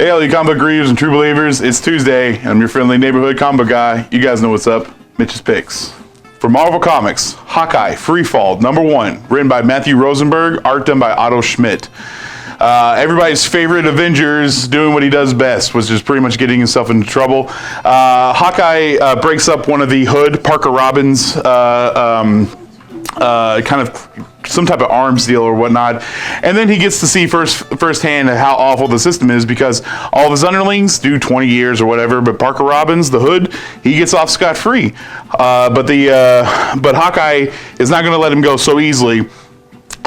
Hey, all you comic book readers and true believers, it's Tuesday, and I'm your friendly neighborhood comic book guy. You guys know what's up. Mitch's Picks. For Marvel Comics, Hawkeye, Freefall, #1, written by Matthew Rosenberg, art done by Otto Schmidt. Everybody's favorite Avengers doing what he does best, which is pretty much getting himself into trouble. Hawkeye breaks up one of the Hood, Parker Robbins, kind of some type of arms deal or whatnot, and then he gets to see firsthand how awful the system is, because all of his underlings do 20 years or whatever, but Parker Robbins, the Hood, he gets off scot-free. But Hawkeye is not going to let him go so easily.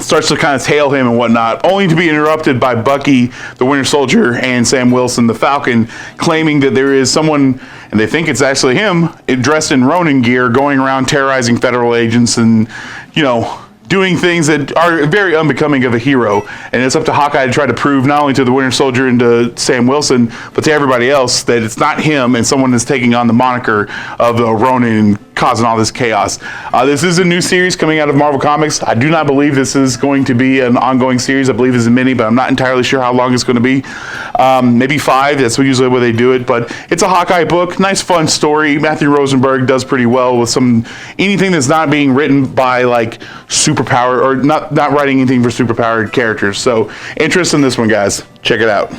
Starts to kind of tail him and whatnot, only to be interrupted by Bucky, the Winter Soldier, and Sam Wilson, the Falcon, claiming that there is someone, and they think it's actually him, dressed in Ronin gear, going around terrorizing federal agents and, doing things that are very unbecoming of a hero. And it's up to Hawkeye to try to prove not only to the Winter Soldier and to Sam Wilson, but to everybody else that it's not him and someone that's taking on the moniker of the Ronin and causing all this chaos. This is a new series coming out of Marvel Comics. I do not believe this is going to be an ongoing series. I believe it's a mini, but I'm not entirely sure how long it's going to be. Maybe 5. That's usually where they do it. But it's a Hawkeye book. Nice, fun story. Matthew Rosenberg does pretty well with anything that's not being written by like superpower, or not writing anything for superpowered characters. So interest in this one, guys. Check it out.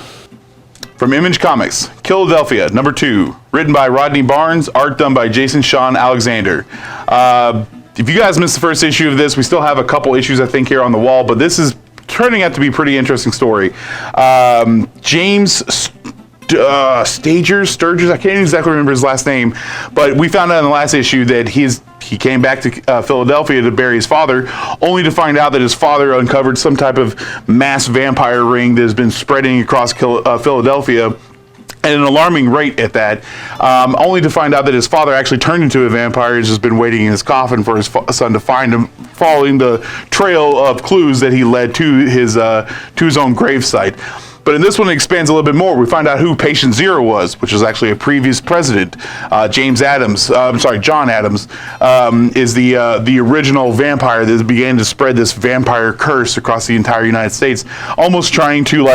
From Image Comics, Philadelphia, #2, written by Rodney Barnes, art done by Jason Sean Alexander. If you guys missed the first issue of this, we still have a couple issues, I think, here on the wall, but this is turning out to be a pretty interesting story. James Sturgis, I can't exactly remember his last name, but we found out in the last issue that he came back to Philadelphia to bury his father, only to find out that his father uncovered some type of mass vampire ring that has been spreading across Philadelphia at an alarming rate at that, only to find out that his father actually turned into a vampire. He's just been waiting in his coffin for his son to find him, following the trail of clues that he led to his own gravesite. But in this one, it expands a little bit more. We find out who Patient Zero was, which was actually a previous president. John Adams, is the original vampire that began to spread this vampire curse across the entire United States, almost trying to,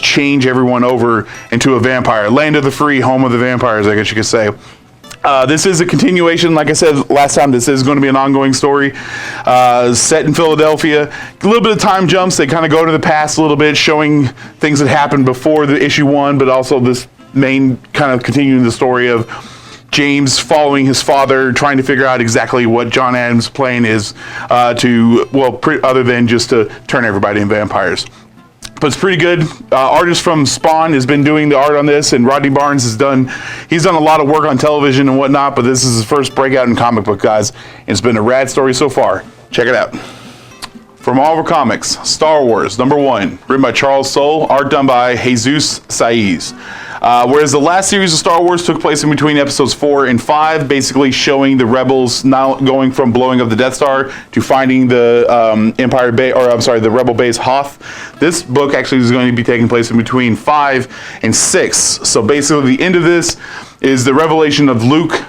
change everyone over into a vampire. Land of the free, home of the vampires, I guess you could say. This is a continuation. Like I said last time, this is going to be an ongoing story set in Philadelphia. A little bit of time jumps. They kind of go to the past a little bit, showing things that happened before the issue 1, but also this main kind of continuing the story of James following his father, trying to figure out exactly what John Adams' plan is other than just to turn everybody into vampires. But it's pretty good. Artist from Spawn has been doing the art on this, and Rodney Barnes he's done a lot of work on television and whatnot, but this is his first breakout in comic book, guys. And it's been a rad story so far. Check it out. From Marvel Comics, Star Wars, #1, written by Charles Soule, art done by Jesus Saiz. Whereas the last series of Star Wars took place in between episodes 4 and 5, basically showing the rebels now going from blowing up the Death Star to finding the the rebel base Hoth. This book actually is going to be taking place in between 5 and 6. So basically the end of this is the revelation of Luke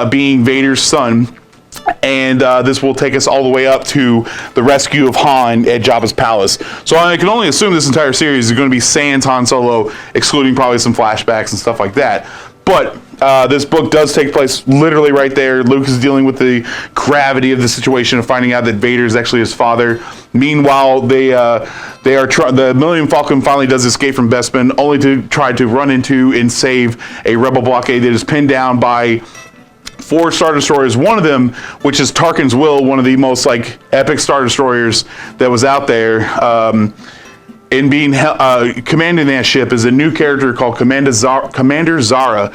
being Vader's son. And this will take us all the way up to the rescue of Han at Jabba's palace. So I can only assume this entire series is going to be sans Han Solo, excluding probably some flashbacks and stuff like that. But this book does take place literally right there. Luke is dealing with the gravity of the situation of finding out that Vader is actually his father. Meanwhile, the Millennium Falcon finally does escape from Bespin, only to try to run into and save a rebel blockade that is pinned down by 4 Star Destroyers, one of them, which is Tarkin's Will, one of the most epic Star Destroyers that was out there. And being commanding that ship is a new character called Commander Zara,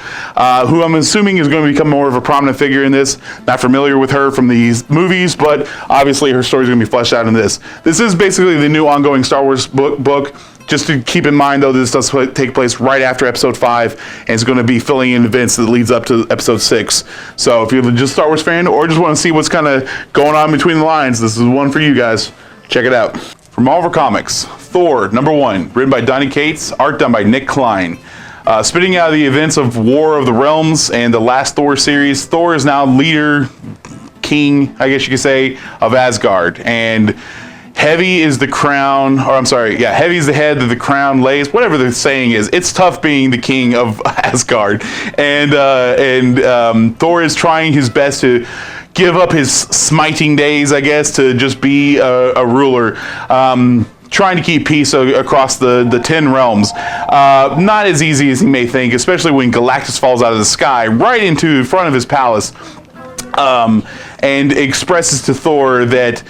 who I'm assuming is going to become more of a prominent figure in this. Not familiar with her from these movies, but obviously her story is going to be fleshed out in this. This is basically the new ongoing Star Wars book. Just to keep in mind, though, this does take place right after Episode 5, and it's going to be filling in events that leads up to Episode 6. So if you're just a Star Wars fan or just want to see what's kind of going on between the lines, this is one for you guys. Check it out. From Marvel Comics, Thor, #1, written by Donny Cates, art done by Nick Klein. Spitting out of the events of War of the Realms and the last Thor series, Thor is now leader, king, I guess you could say, of Asgard. And heavy is the crown, or I'm sorry, yeah, heavy is the head that the crown lays. Whatever the saying is, it's tough being the king of Asgard, and Thor is trying his best to give up his smiting days, I guess, to just be a ruler. Trying to keep peace across the 10 realms. Not as easy as he may think, especially when Galactus falls out of the sky right into front of his palace, and expresses to Thor that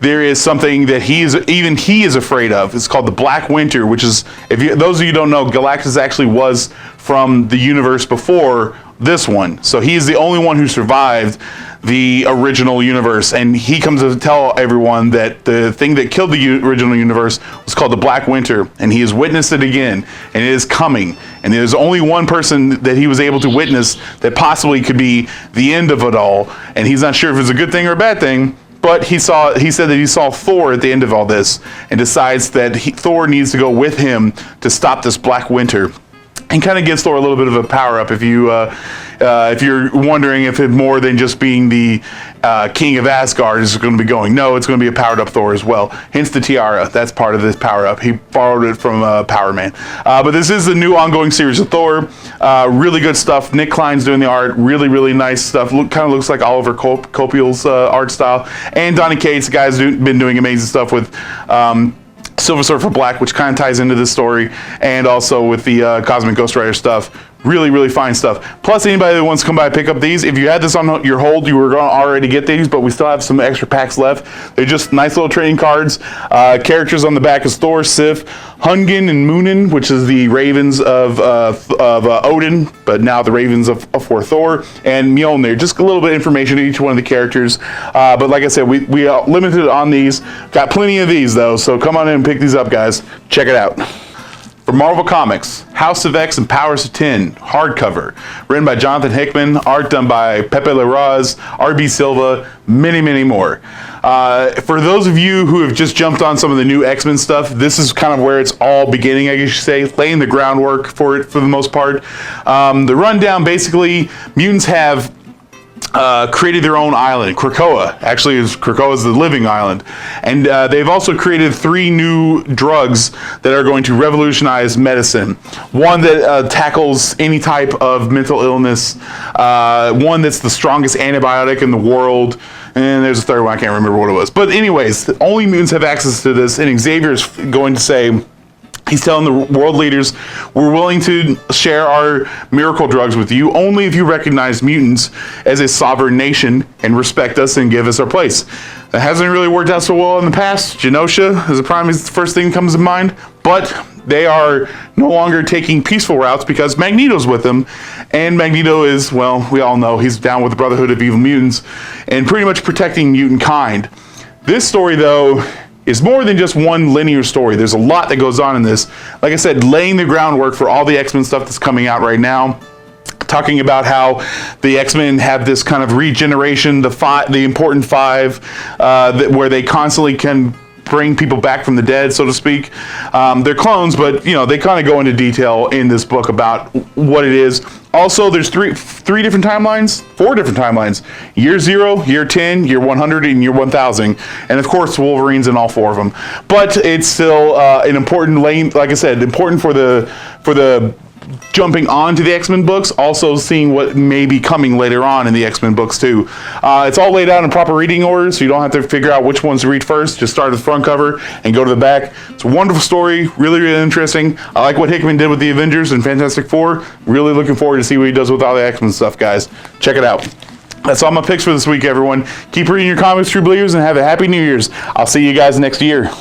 there is something that he is afraid of. It's called the Black Winter, which is, those of you who don't know, Galactus actually was from the universe before this one. So he is the only one who survived the original universe, and he comes to tell everyone that the thing that killed the original universe was called the Black Winter, and he has witnessed it again, and it is coming, and there's only one person that he was able to witness that possibly could be the end of it all, and he's not sure if it's a good thing or a bad thing, but he said that he saw Thor at the end of all this, and decides that Thor needs to go with him to stop this Black Winter. And kind of gives Thor a little bit of a power up if you're wondering if it's more than just being the king of Asgard is going to be going. No, it's going to be a powered up Thor as well. Hence the tiara. That's part of this power up. He borrowed it from Power Man. But this is the new ongoing series of Thor. Really good stuff. Nick Klein's doing the art. Really, really nice stuff. Kind of looks like Oliver Copiel's art style. And Donny Cates, the guy's been doing amazing stuff with Silver Surfer Black, which kind of ties into this story, and also with the Cosmic Ghost Rider stuff. Really, really fine stuff. Plus, anybody that wants to come by and pick up these, if you had this on your hold, you were going to already get these, but we still have some extra packs left. They're just nice little trading cards. Characters on the back is Thor, Sif, Hugin, and Munin, which is the ravens of Odin, but now the ravens for Thor, and Mjolnir. Just a little bit of information on each one of the characters. But like I said, we limited on these. Got plenty of these, though, so come on in and pick these up, guys. Check it out. For Marvel Comics, House of X and Powers of 10, hardcover, written by Jonathan Hickman, art done by Pepe Larraz, R.B. Silva, many, many more. For those of you who have just jumped on some of the new X-Men stuff, this is kind of where it's all beginning, I guess you say, laying the groundwork for it for the most part. The rundown, basically, mutants have created their own island. Krakoa. Actually, Krakoa is the living island. And they've also created 3 new drugs that are going to revolutionize medicine. One that tackles any type of mental illness. One that's the strongest antibiotic in the world. And there's a third one, I can't remember what it was. But anyways, only mutants have access to this, and Xavier's going to say, he's telling the world leaders, we're willing to share our miracle drugs with you only if you recognize mutants as a sovereign nation and respect us and give us our place. That hasn't really worked out so well in the past. Genosha is the first thing that comes to mind, but they are no longer taking peaceful routes because Magneto's with them, and Magneto is, well, we all know he's down with the Brotherhood of Evil Mutants and pretty much protecting mutant kind. This story, though, is more than just one linear story. There's a lot that goes on in this. Like I said, laying the groundwork for all the X-Men stuff that's coming out right now. Talking about how the X-Men have this kind of regeneration, the important 5, where they constantly can bring people back from the dead, so to speak. They're clones, but they kind of go into detail in this book about what it is. Also, there's 4 different timelines: year 0, year 10, year 100, and year 1000, and of course Wolverine's in all 4 of them. But it's still an important lane, like I said, important for the jumping onto the X-Men books, also seeing what may be coming later on in the X-Men books too. It's all laid out in proper reading order, so you don't have to figure out which ones to read first. Just start at the front cover and go to the back. It's a wonderful story, really, really interesting. I like what Hickman did with the Avengers and Fantastic Four. Really looking forward to see what he does with all the X-Men stuff, guys. Check it out. That's all my picks for this week, everyone. Keep reading your comics, true believers, and have a happy New Year's. I'll see you guys next year.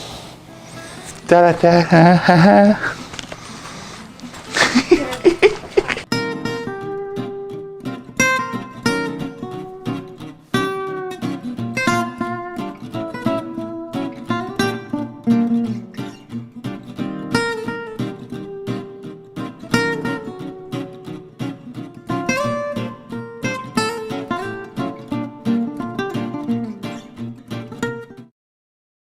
Da da da.